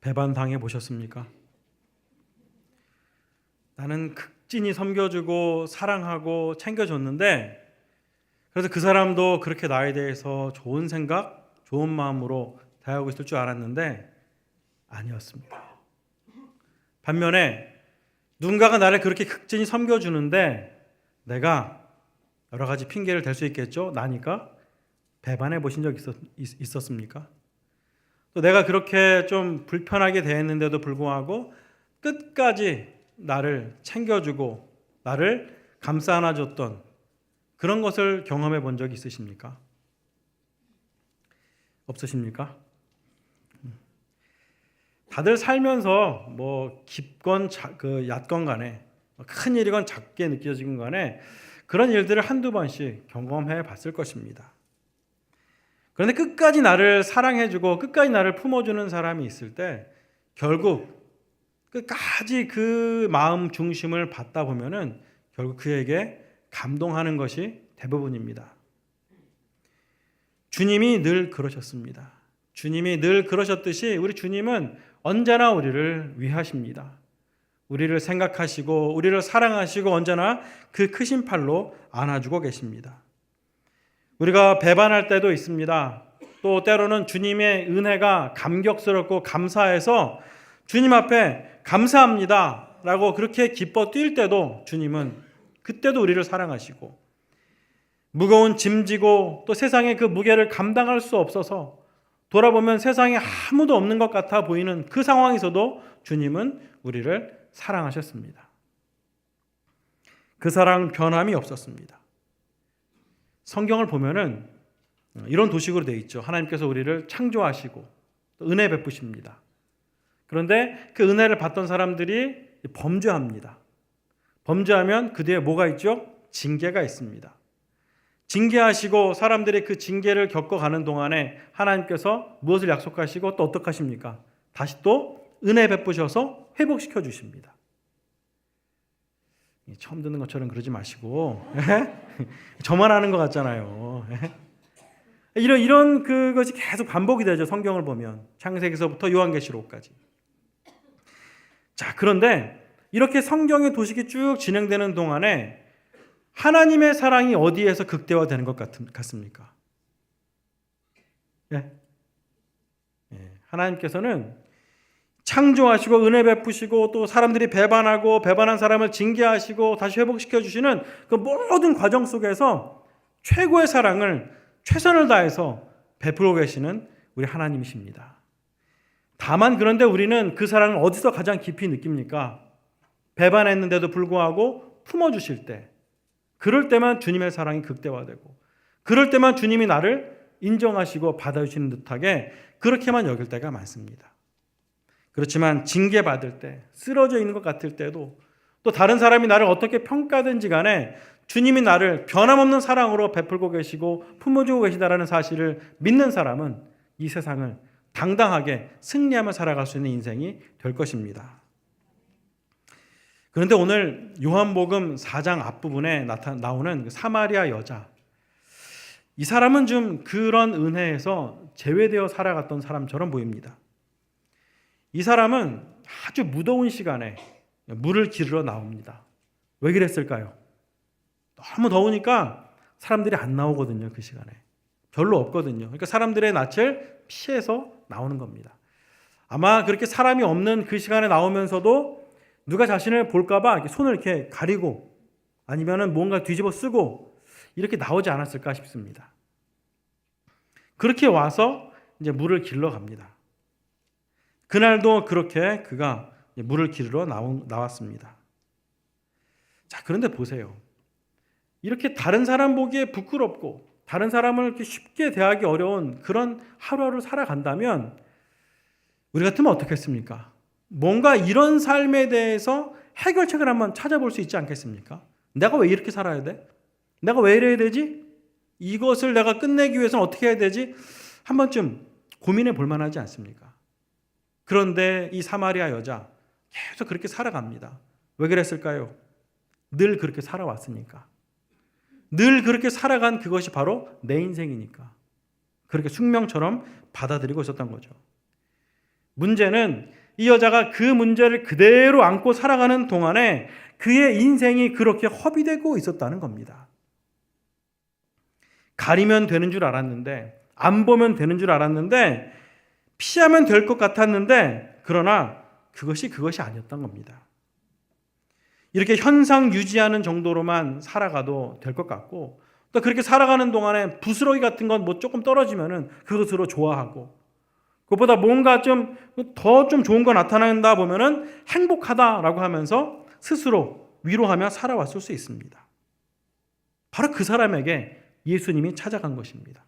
배반당해 보셨습니까? 나는 극진히 섬겨주고 사랑하고 챙겨줬는데, 그래서 그 사람도 그렇게 나에 대해서 좋은 생각, 좋은 마음으로 대하고 있을 줄 알았는데 아니었습니다. 반면에 누군가가 나를 그렇게 극진히 섬겨주는데 내가 여러 가지 핑계를 댈 수 있겠죠. 나니까 배반해 보신 적 있었습니까? 또 내가 그렇게 좀 불편하게 대했는데도 불구하고 끝까지 나를 챙겨주고 나를 감싸 안아줬던 그런 것을 경험해 본 적이 있으십니까? 없으십니까? 다들 살면서 뭐 깊건 얕건 간에 큰 일이건 작게 느껴지건 간에 그런 일들을 한두 번씩 경험해 봤을 것입니다. 그런데 끝까지 나를 사랑해주고 끝까지 나를 품어주는 사람이 있을 때 결국 끝까지 그 마음 중심을 받다 보면은 결국 그에게 감동하는 것이 대부분입니다. 주님이 늘 그러셨습니다. 주님이 늘 그러셨듯이 우리 주님은 언제나 우리를 위하십니다. 우리를 생각하시고 우리를 사랑하시고 언제나 그 크신 팔로 안아주고 계십니다. 우리가 배반할 때도 있습니다. 또 때로는 주님의 은혜가 감격스럽고 감사해서 주님 앞에 감사합니다 라고 그렇게 기뻐 뛸 때도 주님은 그때도 우리를 사랑하시고, 무거운 짐지고 또 세상의 그 무게를 감당할 수 없어서 돌아보면 세상에 아무도 없는 것 같아 보이는 그 상황에서도 주님은 우리를 사랑하셨습니다. 그 사랑 변함이 없었습니다. 성경을 보면은 이런 도식으로 되어 있죠. 하나님께서 우리를 창조하시고 또 은혜 베푸십니다. 그런데 그 은혜를 받던 사람들이 범죄합니다. 범죄하면 그 뒤에 뭐가 있죠? 징계가 있습니다. 징계하시고 사람들이 그 징계를 겪어가는 동안에 하나님께서 무엇을 약속하시고 또 어떻게 하십니까? 다시 또 은혜 베푸셔서 회복시켜 주십니다. 처음 듣는 것처럼 그러지 마시고 저만 하는 것 같잖아요. 이런 그것이 계속 반복이 되죠. 성경을 보면 창세기서부터 요한계시록까지. 자, 그런데 이렇게 성경의 도식이 쭉 진행되는 동안에 하나님의 사랑이 어디에서 극대화되는 것 같습니까? 예. 하나님께서는 창조하시고 은혜 베푸시고 또 사람들이 배반하고 배반한 사람을 징계하시고 다시 회복시켜 주시는 그 모든 과정 속에서 최고의 사랑을 최선을 다해서 베풀고 계시는 우리 하나님이십니다. 다만 그런데 우리는 그 사랑을 어디서 가장 깊이 느낍니까? 배반했는데도 불구하고 품어주실 때, 그럴 때만 주님의 사랑이 극대화되고 그럴 때만 주님이 나를 인정하시고 받아주시는 듯하게 그렇게만 여길 때가 많습니다. 그렇지만 징계받을 때, 쓰러져 있는 것 같을 때도 또 다른 사람이 나를 어떻게 평가든지 간에 주님이 나를 변함없는 사랑으로 베풀고 계시고 품어주고 계시다라는 사실을 믿는 사람은 이 세상을 당당하게 승리하며 살아갈 수 있는 인생이 될 것입니다. 그런데 오늘 요한복음 4장 앞부분에 나오는 사마리아 여자, 이 사람은 좀 그런 은혜에서 제외되어 살아갔던 사람처럼 보입니다. 이 사람은 아주 무더운 시간에 물을 기르러 나옵니다. 왜 그랬을까요? 너무 더우니까 사람들이 안 나오거든요. 그 시간에 별로 없거든요. 그러니까 사람들의 낯을 피해서 나오는 겁니다. 아마 그렇게 사람이 없는 그 시간에 나오면서도 누가 자신을 볼까봐 손을 이렇게 가리고 아니면은 뭔가 뒤집어 쓰고 이렇게 나오지 않았을까 싶습니다. 그렇게 와서 이제 물을 길러 갑니다. 그날도 그렇게 그가 물을 기르러 나왔습니다. 자, 그런데 보세요. 이렇게 다른 사람 보기에 부끄럽고 다른 사람을 이렇게 쉽게 대하기 어려운 그런 하루하루 살아간다면 우리 같으면 어떻겠습니까? 뭔가 이런 삶에 대해서 해결책을 한번 찾아볼 수 있지 않겠습니까? 내가 왜 이렇게 살아야 돼? 내가 왜 이래야 되지? 이것을 내가 끝내기 위해서는 어떻게 해야 되지? 한 번쯤 고민해 볼 만하지 않습니까? 그런데 이 사마리아 여자 계속 그렇게 살아갑니다. 왜 그랬을까요? 늘 그렇게 살아왔으니까. 늘 그렇게 살아간 그것이 바로 내 인생이니까. 그렇게 숙명처럼 받아들이고 있었던 거죠. 문제는 이 여자가 그 문제를 그대로 안고 살아가는 동안에 그의 인생이 그렇게 허비되고 있었다는 겁니다. 가리면 되는 줄 알았는데, 안 보면 되는 줄 알았는데, 피하면 될 것 같았는데, 그러나 그것이 아니었던 겁니다. 이렇게 현상 유지하는 정도로만 살아가도 될 것 같고, 또 그렇게 살아가는 동안에 부스러기 같은 건 뭐 조금 떨어지면은 그것으로 좋아하고, 그것보다 뭔가 좀 좋은 거 나타난다 보면은 행복하다라고 하면서 스스로 위로하며 살아왔을 수 있습니다. 바로 그 사람에게 예수님이 찾아간 것입니다.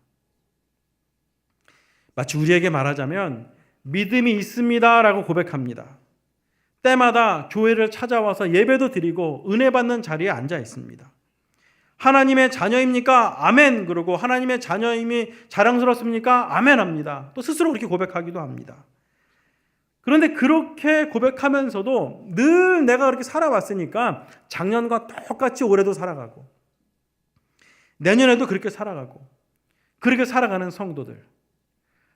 마치 우리에게 말하자면 믿음이 있습니다라고 고백합니다. 때마다 교회를 찾아와서 예배도 드리고 은혜 받는 자리에 앉아 있습니다. 하나님의 자녀입니까? 아멘. 그러고 하나님의 자녀임이 자랑스럽습니까? 아멘 합니다. 또 스스로 그렇게 고백하기도 합니다. 그런데 그렇게 고백하면서도 늘 내가 그렇게 살아왔으니까 작년과 똑같이 올해도 살아가고 내년에도 그렇게 살아가고 그렇게 살아가는 성도들,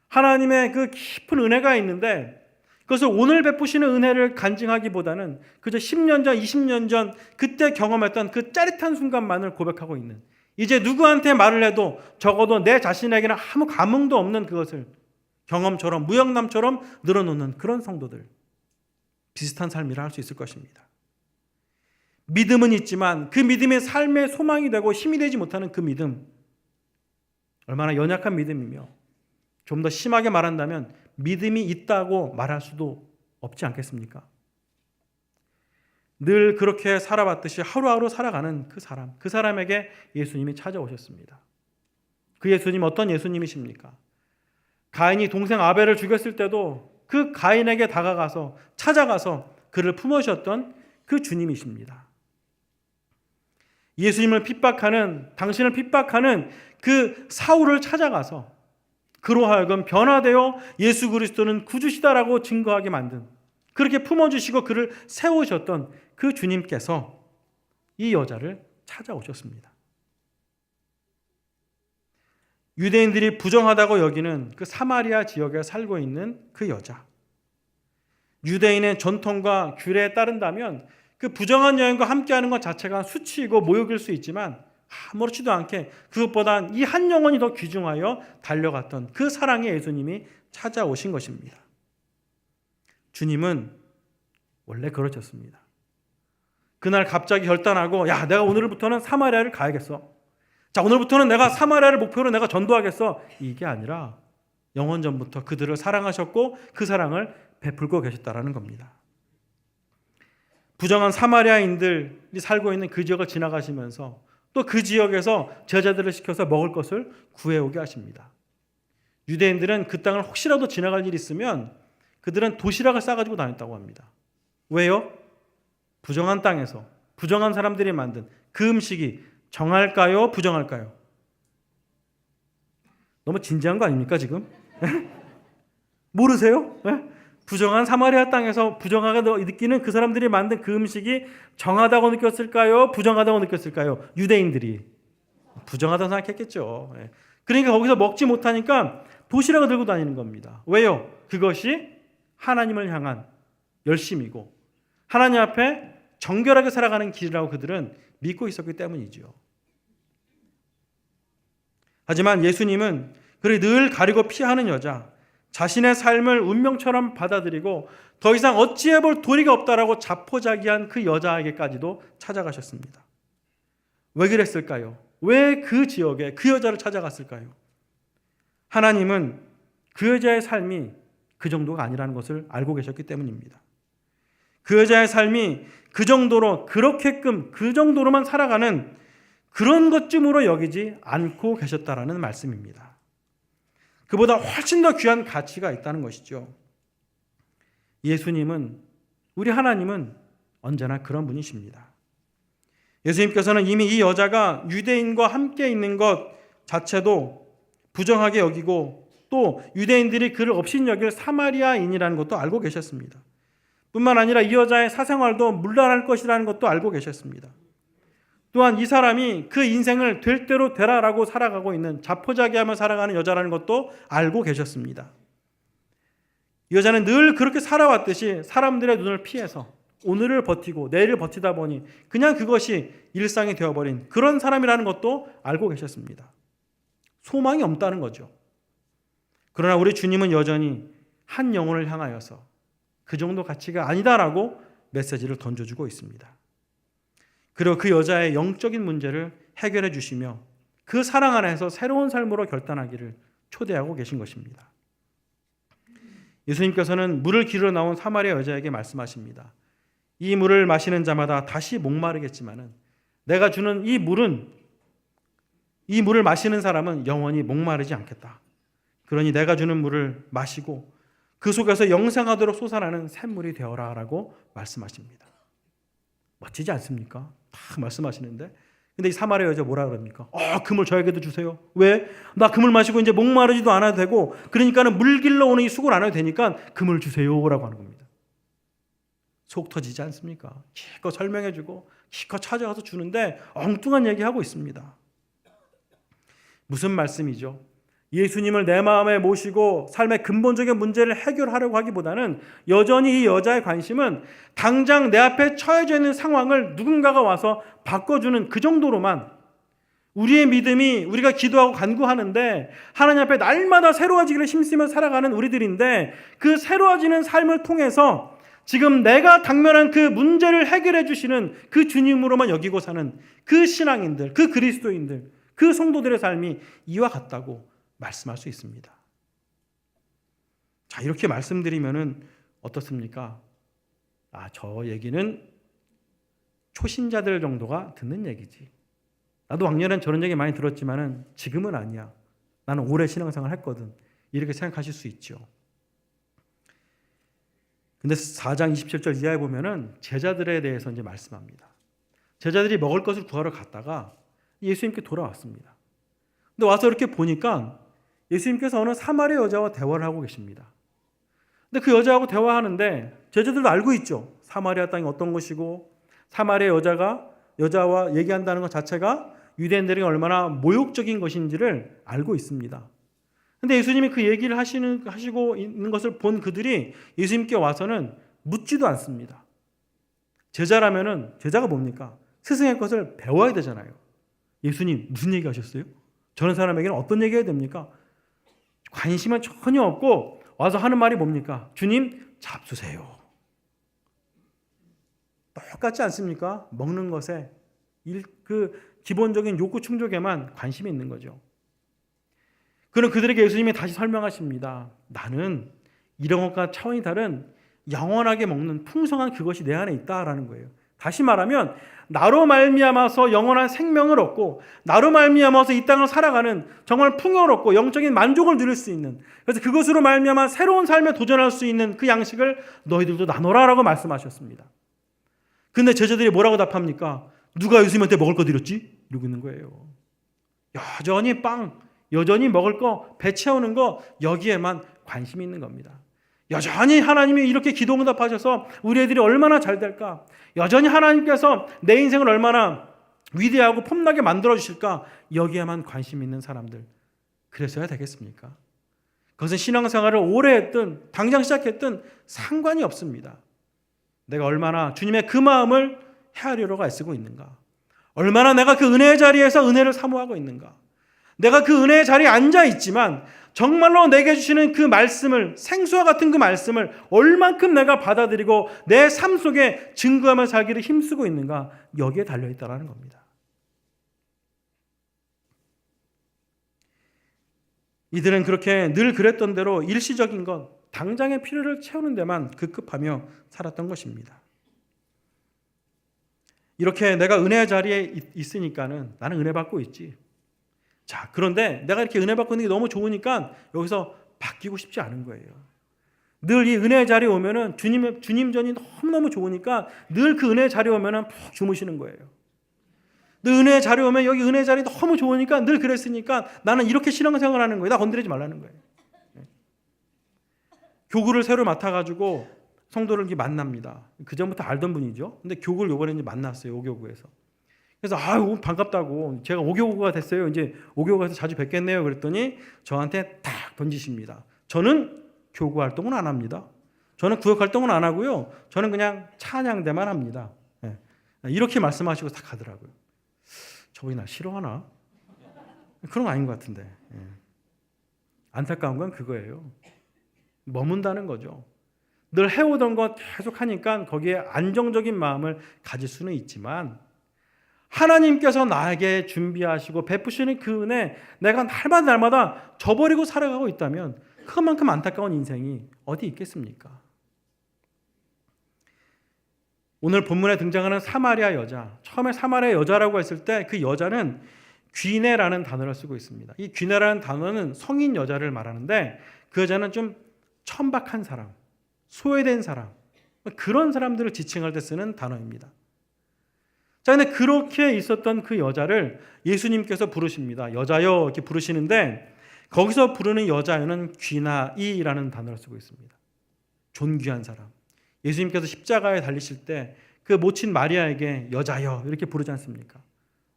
하나님의 그 깊은 은혜가 있는데 그것을 오늘 베푸시는 은혜를 간증하기보다는 그저 10년 전, 20년 전 그때 경험했던 그 짜릿한 순간만을 고백하고 있는, 이제 누구한테 말을 해도 적어도 내 자신에게는 아무 감흥도 없는 그것을 경험처럼 무영남처럼 늘어놓는 그런 성도들, 비슷한 삶이라 할 수 있을 것입니다. 믿음은 있지만 그 믿음이 삶의 소망이 되고 힘이 되지 못하는 그 믿음, 얼마나 연약한 믿음이며 좀 더 심하게 말한다면 믿음이 있다고 말할 수도 없지 않겠습니까? 늘 그렇게 살아왔듯이 하루하루 살아가는 그 사람에게 예수님이 찾아오셨습니다. 그 예수님 어떤 예수님이십니까? 가인이 동생 아벨을 죽였을 때도 그 가인에게 다가가서 찾아가서 그를 품으셨던 그 주님이십니다. 예수님을 핍박하는, 당신을 핍박하는 그 사울을 찾아가서 그로 하여금 변화되어 예수 그리스도는 구주시다라고 증거하게 만든, 그렇게 품어주시고 그를 세우셨던 그 주님께서 이 여자를 찾아오셨습니다. 유대인들이 부정하다고 여기는 그 사마리아 지역에 살고 있는 그 여자, 유대인의 전통과 규례에 따른다면 그 부정한 여인과 함께하는 것 자체가 수치이고 모욕일 수 있지만 아무렇지도 않게 그것보단 이 한 영혼이 더 귀중하여 달려갔던 그 사랑의 예수님이 찾아오신 것입니다. 주님은 원래 그러셨습니다. 그날 갑자기 결단하고, 야, 내가 오늘부터는 사마리아를 가야겠어. 자, 오늘부터는 내가 사마리아를 목표로 내가 전도하겠어. 이게 아니라 영원전부터 그들을 사랑하셨고 그 사랑을 베풀고 계셨다라는 겁니다. 부정한 사마리아인들이 살고 있는 그 지역을 지나가시면서 또 그 지역에서 제자들을 시켜서 먹을 것을 구해오게 하십니다. 유대인들은 그 땅을 혹시라도 지나갈 일이 있으면 그들은 도시락을 싸가지고 다녔다고 합니다. 왜요? 부정한 땅에서 부정한 사람들이 만든 그 음식이 정할까요? 부정할까요? 너무 진지한 거 아닙니까 지금? 모르세요? 부정한 사마리아 땅에서 부정하게 느끼는 그 사람들이 만든 그 음식이 정하다고 느꼈을까요? 부정하다고 느꼈을까요? 유대인들이 부정하다고 생각했겠죠. 그러니까 거기서 먹지 못하니까 도시락을 들고 다니는 겁니다. 왜요? 그것이 하나님을 향한 열심이고 하나님 앞에 정결하게 살아가는 길이라고 그들은 믿고 있었기 때문이죠. 하지만 예수님은 그를 늘 가리고 피하는 여자, 자신의 삶을 운명처럼 받아들이고 더 이상 어찌해 볼 도리가 없다라고 자포자기한 그 여자에게까지도 찾아가셨습니다. 왜 그랬을까요? 왜 그 지역에 그 여자를 찾아갔을까요? 하나님은 그 여자의 삶이 그 정도가 아니라는 것을 알고 계셨기 때문입니다. 그 여자의 삶이 그 정도로 그렇게끔 그 정도로만 살아가는 그런 것쯤으로 여기지 않고 계셨다라는 말씀입니다. 그보다 훨씬 더 귀한 가치가 있다는 것이죠. 예수님은, 우리 하나님은 언제나 그런 분이십니다. 예수님께서는 이미 이 여자가 유대인과 함께 있는 것 자체도 부정하게 여기고 또 유대인들이 그를 업신여길 사마리아인이라는 것도 알고 계셨습니다. 뿐만 아니라 이 여자의 사생활도 물러날 것이라는 것도 알고 계셨습니다. 또한 이 사람이 그 인생을 될 대로 되라라고 살아가고 있는 자포자기하며 살아가는 여자라는 것도 알고 계셨습니다. 이 여자는 늘 그렇게 살아왔듯이 사람들의 눈을 피해서 오늘을 버티고 내일을 버티다 보니 그냥 그것이 일상이 되어버린 그런 사람이라는 것도 알고 계셨습니다. 소망이 없다는 거죠. 그러나 우리 주님은 여전히 한 영혼을 향하여서 그 정도 가치가 아니다라고 메시지를 던져주고 있습니다. 그리고 그 여자의 영적인 문제를 해결해 주시며 그 사랑 안에서 새로운 삶으로 결단하기를 초대하고 계신 것입니다. 예수님께서는 물을 기르러 나온 사마리아 여자에게 말씀하십니다. 이 물을 마시는 자마다 다시 목마르겠지만은 내가 주는 이 물을 마시는 사람은 영원히 목마르지 않겠다. 그러니 내가 주는 물을 마시고 그 속에서 영생하도록 솟아나는 샘물이 되어라라고 말씀하십니다. 멋지지 않습니까? 다 말씀하시는데 근데 이 사마리아 여자 뭐라 그럽니까? 그 물 저에게도 주세요. 왜? 나 그 물 마시고 이제 목마르지도 않아도 되고 그러니까는 물 길러 오는 이 수고를 안 해도 되니까 그 물 주세요라고 하는 겁니다. 속 터지지 않습니까? 기껏 설명해주고 기껏 찾아가서 주는데 엉뚱한 얘기하고 있습니다. 무슨 말씀이죠? 예수님을 내 마음에 모시고 삶의 근본적인 문제를 해결하려고 하기보다는 여전히 이 여자의 관심은 당장 내 앞에 처해져 있는 상황을 누군가가 와서 바꿔주는 그 정도로만 우리의 믿음이 우리가 기도하고 간구하는데 하나님 앞에 날마다 새로워지기를 힘쓰며 살아가는 우리들인데 그 새로워지는 삶을 통해서 지금 내가 당면한 그 문제를 해결해 주시는 그 주님으로만 여기고 사는 그 신앙인들, 그 그리스도인들, 그 성도들의 삶이 이와 같다고 말씀할 수 있습니다. 자, 이렇게 말씀드리면은 어떻습니까? 저 얘기는 초신자들 정도가 듣는 얘기지. 나도 왕년엔 저런 얘기 많이 들었지만은 지금은 아니야. 나는 오래 신앙생활 했거든. 이렇게 생각하실 수 있죠. 근데 4장 27절 이하에 보면은 제자들에 대해서 이제 말씀합니다. 제자들이 먹을 것을 구하러 갔다가 예수님께 돌아왔습니다. 근데 와서 이렇게 보니까 예수님께서 어느 사마리아 여자와 대화를 하고 계십니다. 근데 그 여자하고 대화하는데 제자들도 알고 있죠. 사마리아 땅이 어떤 것이고 사마리아 여자와 얘기한다는 것 자체가 유대인들에게 얼마나 모욕적인 것인지를 알고 있습니다. 근데 예수님이 그 얘기를 하시고 있는 것을 본 그들이 예수님께 와서는 묻지도 않습니다. 제자라면은 제자가 뭡니까? 스승의 것을 배워야 되잖아요. 예수님 무슨 얘기 하셨어요? 저런 사람에게는 어떤 얘기 해야 됩니까? 관심은 전혀 없고 와서 하는 말이 뭡니까? 주님 잡수세요. 똑같지 않습니까? 먹는 것에 그 기본적인 욕구 충족에만 관심이 있는 거죠. 그럼 그들에게 예수님이 다시 설명하십니다. 나는 이런 것과 차원이 다른 영원하게 먹는 풍성한 그것이 내 안에 있다라는 거예요. 다시 말하면 나로 말미암아서 영원한 생명을 얻고 나로 말미암아서 이 땅을 살아가는 정말 풍요롭고 영적인 만족을 누릴 수 있는, 그래서 그것으로 말미암아 새로운 삶에 도전할 수 있는 그 양식을 너희들도 나눠라라고 말씀하셨습니다. 근데 제자들이 뭐라고 답합니까? 누가 예수님한테 먹을 거 드렸지? 이러고 있는 거예요. 여전히 여전히 먹을 거, 배 채우는 거 여기에만 관심이 있는 겁니다. 여전히 하나님이 이렇게 기도 응답하셔서 우리 애들이 얼마나 잘 될까? 여전히 하나님께서 내 인생을 얼마나 위대하고 폼나게 만들어 주실까? 여기에만 관심 있는 사람들, 그랬어야 되겠습니까? 그것은 신앙생활을 오래 했든 당장 시작했든 상관이 없습니다. 내가 얼마나 주님의 그 마음을 헤아리려고 애쓰고 있는가? 얼마나 내가 그 은혜의 자리에서 은혜를 사모하고 있는가? 내가 그 은혜의 자리에 앉아 있지만 정말로 내게 주시는 그 말씀을, 생수와 같은 그 말씀을 얼만큼 내가 받아들이고 내 삶 속에 증거하며 살기를 힘쓰고 있는가? 여기에 달려있다는 겁니다. 이들은 그렇게 늘 그랬던 대로 일시적인 것, 당장의 필요를 채우는 데만 급급하며 살았던 것입니다. 이렇게 내가 은혜의 자리에 있으니까는 나는 은혜 받고 있지. 자, 그런데 내가 이렇게 은혜 받고 있는 게 너무 좋으니까 여기서 바뀌고 싶지 않은 거예요. 늘 이 은혜의 자리에 오면은 주님 전이 너무너무 좋으니까 늘 그 은혜의 자리에 오면은 푹 주무시는 거예요. 늘 은혜의 자리에 오면 여기 은혜의 자리 너무 좋으니까 늘 그랬으니까 나는 이렇게 신앙생활 하는 거예요. 나 건드리지 말라는 거예요. 교구를 새로 맡아가지고 성도를 이렇게 만납니다. 그 전부터 알던 분이죠. 근데 교구를 요번에 이제 만났어요. 오교구에서. 그래서 반갑다고, 제가 오교구가 됐어요. 이제 오교구에서 자주 뵙겠네요. 그랬더니 저한테 딱 던지십니다. 저는 교구 활동은 안 합니다. 저는 구역 활동은 안 하고요. 저는 그냥 찬양대만 합니다. 예. 이렇게 말씀하시고 딱 가더라고요. 저분이 나 싫어하나? 그런 거 아닌 것 같은데. 예. 안타까운 건 그거예요. 머문다는 거죠. 늘 해오던 것 계속 하니까 거기에 안정적인 마음을 가질 수는 있지만 하나님께서 나에게 준비하시고 베푸시는 그 은혜 내가 날마다 저버리고 살아가고 있다면 그만큼 안타까운 인생이 어디 있겠습니까? 오늘 본문에 등장하는 사마리아 여자, 처음에 사마리아 여자라고 했을 때 그 여자는 귀내라는 단어를 쓰고 있습니다. 이 귀내라는 단어는 성인 여자를 말하는데 그 여자는 좀 천박한 사람, 소외된 사람, 그런 사람들을 지칭할 때 쓰는 단어입니다. 자, 근데 그렇게 있었던 그 여자를 예수님께서 부르십니다. 여자여 이렇게 부르시는데 거기서 부르는 여자여는 귀나이라는 단어를 쓰고 있습니다. 존귀한 사람. 예수님께서 십자가에 달리실 때 그 모친 마리아에게 여자여 이렇게 부르지 않습니까?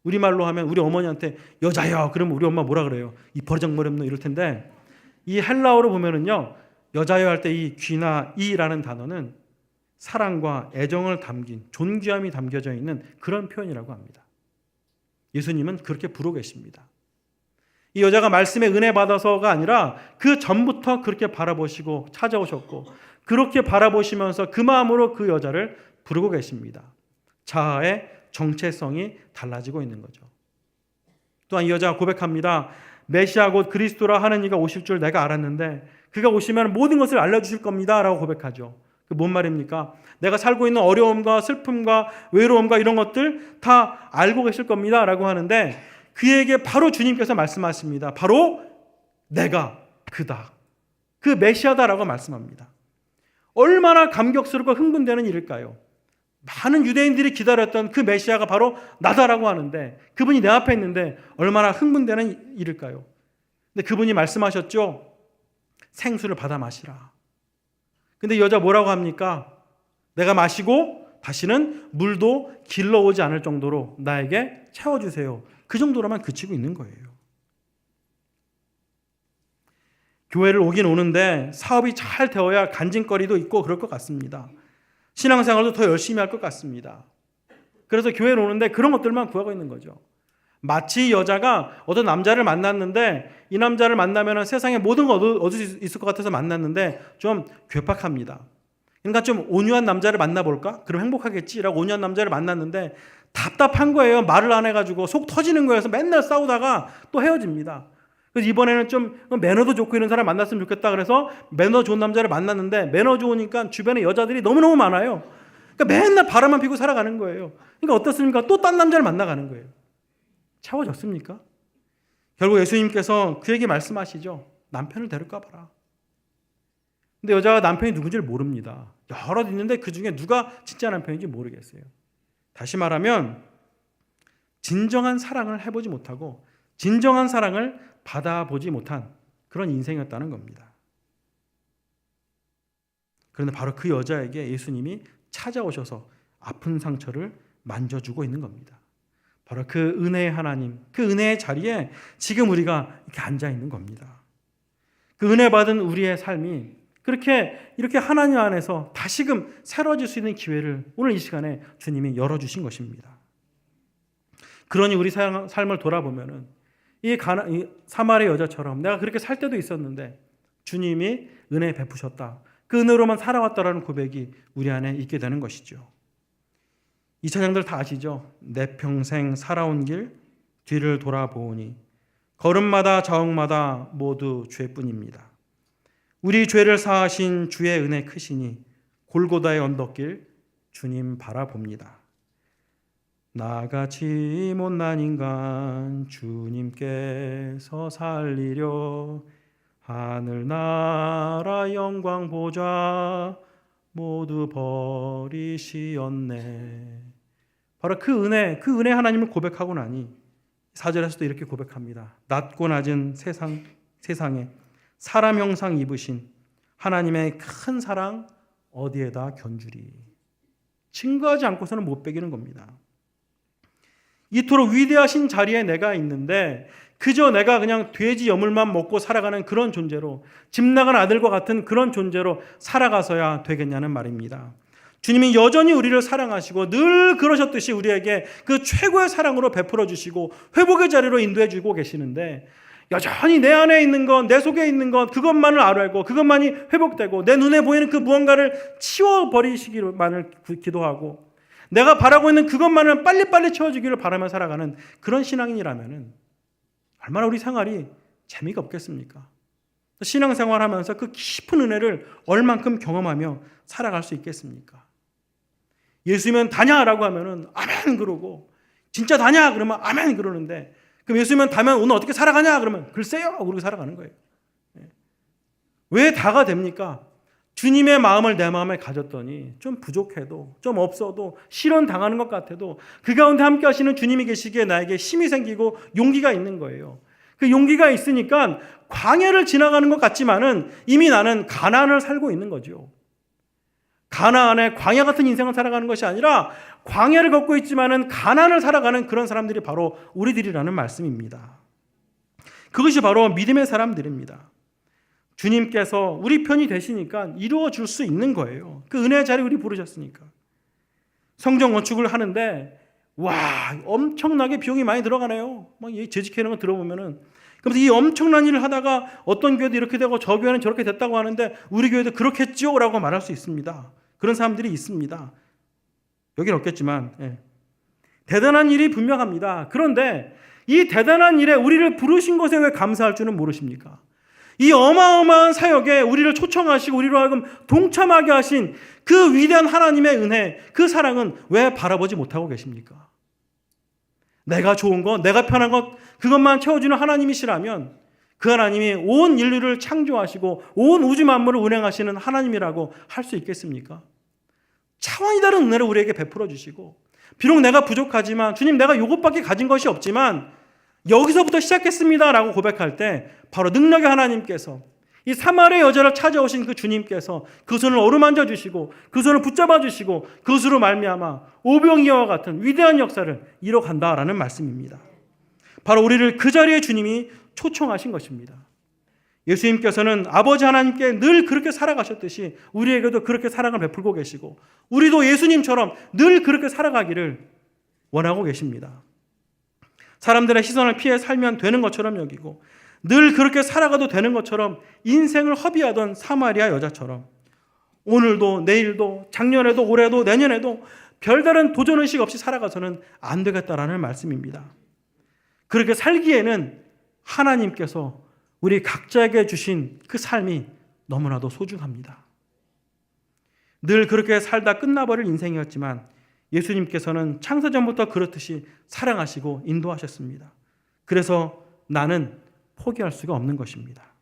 우리말로 하면 우리 어머니한테 여자여 그러면 우리 엄마 뭐라 그래요? 이 버르장머리 없는 이럴 텐데 이 헬라어로 보면은요 여자여 할 때 이 귀나이라는 단어는 사랑과 애정을 담긴 존귀함이 담겨져 있는 그런 표현이라고 합니다. 예수님은 그렇게 부르고 계십니다. 이 여자가 말씀에 은혜 받아서가 아니라 그 전부터 그렇게 바라보시고 찾아오셨고 그렇게 바라보시면서 그 마음으로 그 여자를 부르고 계십니다. 자아의 정체성이 달라지고 있는 거죠. 또한 이 여자가 고백합니다. 메시아 곧 그리스도라 하는 이가 오실 줄 내가 알았는데 그가 오시면 모든 것을 알려주실 겁니다 라고 고백하죠. 그 뭔 말입니까? 내가 살고 있는 어려움과 슬픔과 외로움과 이런 것들 다 알고 계실 겁니다 라고 하는데 그에게 바로 주님께서 말씀하십니다. 바로 내가 그다. 그 메시아다라고 말씀합니다. 얼마나 감격스럽고 흥분되는 일일까요? 많은 유대인들이 기다렸던 그 메시아가 바로 나다라고 하는데 그분이 내 앞에 있는데 얼마나 흥분되는 일일까요? 근데 그분이 말씀하셨죠. 생수를 받아 마시라. 근데 여자 뭐라고 합니까? 내가 마시고 다시는 물도 길러오지 않을 정도로 나에게 채워주세요. 그 정도로만 그치고 있는 거예요. 교회를 오긴 오는데 사업이 잘 되어야 간증거리도 있고 그럴 것 같습니다. 신앙생활도 더 열심히 할 것 같습니다. 그래서 교회를 오는데 그런 것들만 구하고 있는 거죠. 마치 여자가 어떤 남자를 만났는데 이 남자를 만나면 세상의 모든 걸 얻을 수 있을 것 같아서 만났는데 좀 괴팍합니다. 그러니까 좀 온유한 남자를 만나볼까? 그럼 행복하겠지라고 온유한 남자를 만났는데 답답한 거예요. 말을 안 해가지고 속 터지는 거여서 맨날 싸우다가 또 헤어집니다. 그래서 이번에는 좀 매너도 좋고 이런 사람 만났으면 좋겠다 그래서 매너 좋은 남자를 만났는데 매너 좋으니까 주변에 여자들이 너무너무 많아요. 그러니까 맨날 바람만 피고 살아가는 거예요. 그러니까 어떻습니까? 또 딴 남자를 만나가는 거예요. 채워졌습니까? 결국 예수님께서 그에게 말씀하시죠. 남편을 데려가 봐라. 근데 여자가 남편이 누군지를 모릅니다. 여럿 있는데 그 중에 누가 진짜 남편인지 모르겠어요. 다시 말하면 진정한 사랑을 해보지 못하고 진정한 사랑을 받아보지 못한 그런 인생이었다는 겁니다. 그런데 바로 그 여자에게 예수님이 찾아오셔서 아픈 상처를 만져주고 있는 겁니다. 바로 그 은혜의 하나님, 그 은혜의 자리에 지금 우리가 이렇게 앉아 있는 겁니다. 그 은혜 받은 우리의 삶이 이렇게 하나님 안에서 다시금 새로워질 수 있는 기회를 오늘 이 시간에 주님이 열어주신 것입니다. 그러니 우리 삶을 돌아보면은 이 사마리아 여자처럼 내가 그렇게 살 때도 있었는데 주님이 은혜 베푸셨다. 그 은혜로만 살아왔다라는 고백이 우리 안에 있게 되는 것이죠. 이 찬양들 다 아시죠? 내 평생 살아온 길 뒤를 돌아보니 걸음마다 자옥마다 모두 죄뿐입니다. 우리 죄를 사하신 주의 은혜 크시니 골고다의 언덕길 주님 바라봅니다. 나같이 못난 인간 주님께서 살리려 하늘나라 영광 보좌 모두 버리시었네. 바로 그 은혜 하나님을 고백하고 나니 4절에서도 이렇게 고백합니다. 낮고 낮은 세상에 사람 형상 입으신 하나님의 큰 사랑 어디에다 견주리. 증거하지 않고서는 못 베기는 겁니다. 이토록 위대하신 자리에 내가 있는데 그저 내가 그냥 돼지 여물만 먹고 살아가는 그런 존재로, 집 나간 아들과 같은 그런 존재로 살아가서야 되겠냐는 말입니다. 주님이 여전히 우리를 사랑하시고 늘 그러셨듯이 우리에게 그 최고의 사랑으로 베풀어 주시고 회복의 자리로 인도해 주고 계시는데, 여전히 내 안에 있는 것, 내 속에 있는 것, 그것만을 알고 그것만이 회복되고 내 눈에 보이는 그 무언가를 치워버리시기만을 기도하고 내가 바라고 있는 그것만을 빨리빨리 채워주기를 바라며 살아가는 그런 신앙인이라면 얼마나 우리 생활이 재미가 없겠습니까? 신앙생활하면서 그 깊은 은혜를 얼만큼 경험하며 살아갈 수 있겠습니까? 예수면 다냐라고 하면은 아멘 그러고, 진짜 다냐 그러면 아멘 그러는데, 그럼 예수면 다면 오늘 어떻게 살아가냐 그러면 글쎄요 그러고 살아가는 거예요. 왜 다가 됩니까? 주님의 마음을 내 마음에 가졌더니 좀 부족해도, 좀 없어도, 실현 당하는 것 같아도 그 가운데 함께 하시는 주님이 계시기에 나에게 힘이 생기고 용기가 있는 거예요. 그 용기가 있으니까 광야를 지나가는 것 같지만은 이미 나는 가나안을 살고 있는 거죠. 가나안의 광야 같은 인생을 살아가는 것이 아니라 광야를 걷고 있지만은 가나안을 살아가는 그런 사람들이 바로 우리들이라는 말씀입니다. 그것이 바로 믿음의 사람들입니다. 주님께서 우리 편이 되시니까 이루어 줄 수 있는 거예요. 그 은혜의 자리에 우리 부르셨으니까. 성전 건축을 하는데 와, 엄청나게 비용이 많이 들어가네요. 막 재직하는 거 들어보면은. 그래서 이 엄청난 일을 하다가 어떤 교회도 이렇게 되고 저 교회는 저렇게 됐다고 하는데 우리 교회도 그렇겠죠? 라고 말할 수 있습니다. 그런 사람들이 있습니다. 여긴 없겠지만. 예. 대단한 일이 분명합니다. 그런데 이 대단한 일에 우리를 부르신 것에 왜 감사할 줄은 모르십니까? 이 어마어마한 사역에 우리를 초청하시고 우리로 하여금 동참하게 하신 그 위대한 하나님의 은혜, 그 사랑은 왜 바라보지 못하고 계십니까? 내가 좋은 것, 내가 편한 것, 그것만 채워주는 하나님이시라면 그 하나님이 온 인류를 창조하시고 온 우주 만물을 운행하시는 하나님이라고 할 수 있겠습니까? 차원이 다른 은혜를 우리에게 베풀어 주시고, 비록 내가 부족하지만 주님 내가 이것밖에 가진 것이 없지만 여기서부터 시작했습니다 라고 고백할 때 바로 능력의 하나님께서, 이 사마리아 여자를 찾아오신 그 주님께서 그 손을 어루만져 주시고 그 손을 붙잡아 주시고 그 수로 말미암아 오병이어와 같은 위대한 역사를 이뤄간다라는 말씀입니다. 바로 우리를 그 자리에 주님이 초청하신 것입니다. 예수님께서는 아버지 하나님께 늘 그렇게 살아가셨듯이 우리에게도 그렇게 사랑을 베풀고 계시고 우리도 예수님처럼 늘 그렇게 살아가기를 원하고 계십니다. 사람들의 시선을 피해 살면 되는 것처럼 여기고 늘 그렇게 살아가도 되는 것처럼 인생을 허비하던 사마리아 여자처럼 오늘도 내일도 작년에도 올해도 내년에도 별다른 도전의식 없이 살아가서는 안 되겠다라는 말씀입니다. 그렇게 살기에는 하나님께서 우리 각자에게 주신 그 삶이 너무나도 소중합니다. 늘 그렇게 살다 끝나버릴 인생이었지만 예수님께서는 창세전부터 그렇듯이 사랑하시고 인도하셨습니다. 그래서 나는 포기할 수가 없는 것입니다.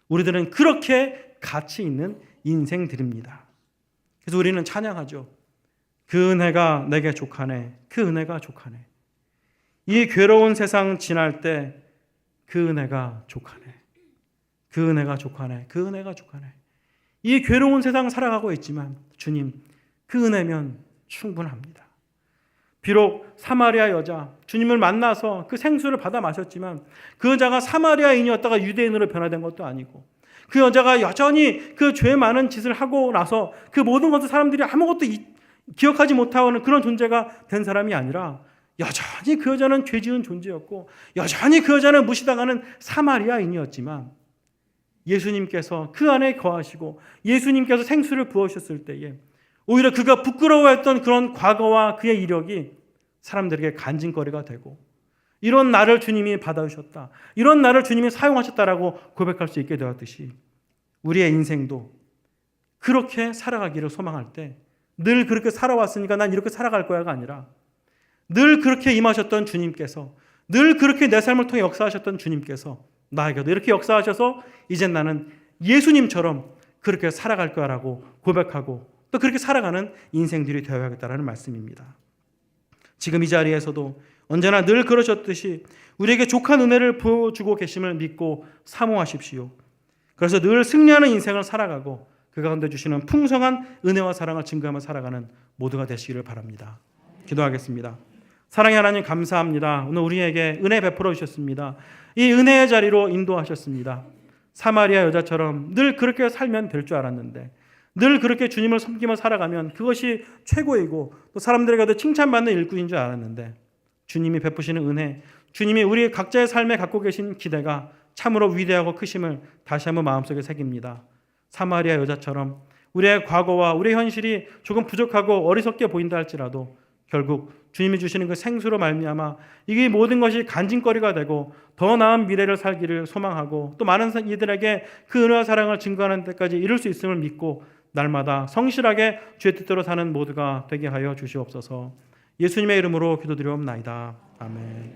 우리들은 그렇게 가치 있는 인생들입니다. 그래서 우리는 찬양하죠. 그 은혜가 내게 족하네. 그 은혜가 족하네. 이 괴로운 세상 지날 때 그 은혜가 족하네. 그 은혜가 족하네. 그 은혜가 족하네. 이 괴로운 세상 살아가고 있지만 주님, 그 은혜면 충분합니다. 비록 사마리아 여자, 주님을 만나서 그 생수를 받아 마셨지만 그 여자가 사마리아인이었다가 유대인으로 변화된 것도 아니고 그 여자가 여전히 그 죄 많은 짓을 하고 나서 그 모든 것을 사람들이 아무것도 기억하지 못하는 그런 존재가 된 사람이 아니라 여전히 그 여자는 죄 지은 존재였고 여전히 그 여자는 무시당하는 사마리아인이었지만 예수님께서 그 안에 거하시고 예수님께서 생수를 부으셨을 때에 오히려 그가 부끄러워했던 그런 과거와 그의 이력이 사람들에게 간증거리가 되고 이런 나를 주님이 받아주셨다, 이런 나를 주님이 사용하셨다라고 고백할 수 있게 되었듯이 우리의 인생도 그렇게 살아가기를 소망할 때 늘 그렇게 살아왔으니까 난 이렇게 살아갈 거야가 아니라 늘 그렇게 임하셨던 주님께서, 늘 그렇게 내 삶을 통해 역사하셨던 주님께서 나에게도 이렇게 역사하셔서 이젠 나는 예수님처럼 그렇게 살아갈 거야라고 고백하고 또 그렇게 살아가는 인생들이 되어야겠다는 말씀입니다. 지금 이 자리에서도 언제나 늘 그러셨듯이 우리에게 족한 은혜를 부어주고 계심을 믿고 사모하십시오. 그래서 늘 승리하는 인생을 살아가고 그 가운데 주시는 풍성한 은혜와 사랑을 증거하며 살아가는 모두가 되시기를 바랍니다. 기도하겠습니다. 사랑의 하나님 감사합니다. 오늘 우리에게 은혜 베풀어 주셨습니다. 이 은혜의 자리로 인도하셨습니다. 사마리아 여자처럼 늘 그렇게 살면 될 줄 알았는데, 늘 그렇게 주님을 섬기며 살아가면 그것이 최고이고 또 사람들에게도 칭찬받는 일꾼인 줄 알았는데, 주님이 베푸시는 은혜, 주님이 우리 각자의 삶에 갖고 계신 기대가 참으로 위대하고 크심을 다시 한번 마음속에 새깁니다. 사마리아 여자처럼 우리의 과거와 우리의 현실이 조금 부족하고 어리석게 보인다 할지라도 결국 주님이 주시는 그 생수로 말미암아 이게 모든 것이 간증거리가 되고 더 나은 미래를 살기를 소망하고 또 많은 이들에게 그 은혜와 사랑을 증거하는 데까지 이룰 수 있음을 믿고 날마다 성실하게 주의 뜻대로 사는 모두가 되게 하여 주시옵소서. 예수님의 이름으로 기도드리옵나이다. 아멘.